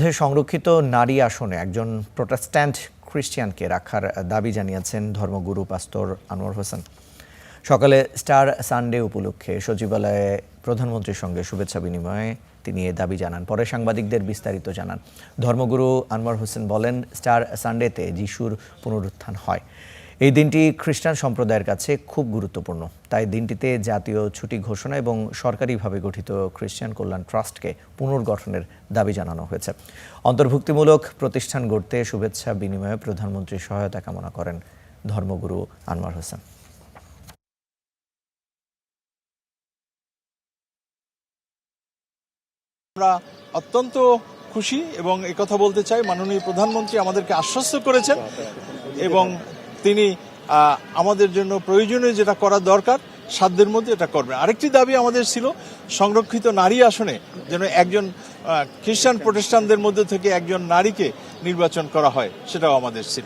মধ্যে সংরক্ষিত নারী আসনে একজন প্রোটেস্ট্যান্ট খ্রিস্টিয়ানকে রাখার দাবি জানিয়েছেন ধর্মগুরু পাস্তর আনোয়ার হোসেন। সকালে স্টার সানডে উপলক্ষে সচিবালয়ে প্রধানমন্ত্রীর সঙ্গে শুভেচ্ছা বিনিময়ে তিনি এ দাবি জানান। পরে সাংবাদিকদের বিস্তারিত জানান। ধর্মগুরু আনোয়ার হোসেন বলেন, স্টার সানডেতে যিশুর পুনরুত্থান হয়। এই দিনটি খ্রিস্টান সম্প্রদায়ের কাছে খুব গুরুত্বপূর্ণ। তাই দিনটিতে জাতীয় ছুটি ঘোষণা এবং সরকারিভাবে গঠিত খ্রিস্টান কল্যাণ ট্রাস্টকে পুনর্গঠনের দাবি জানানো হয়েছে। অন্তর্ভুক্তিমূলক প্রতিষ্ঠান গড়তে শুভেচ্ছা বিনিময়ে প্রধানমন্ত্রীর সহায়তা কামনা করেন ধর্মগুরু আনোয়ার হোসেন। আমরা অত্যন্ত খুশি এবং একথা বলতে চাই, মাননীয় প্রধানমন্ত্রী আমাদেরকে আশ্বস্ত করেছেন এবং তিনি আমাদের জন্য প্রয়োজনীয় যেটা করা দরকার সাধ্যের মধ্যে এটা করবেন। আরেকটি দাবি আমাদের ছিল, সংরক্ষিত নারী আসনে যেন একজন খ্রিস্টান প্রতিষ্ঠানদের মধ্যে থেকে একজন নারীকে নির্বাচন করা হয়, সেটাও আমাদের ছিল।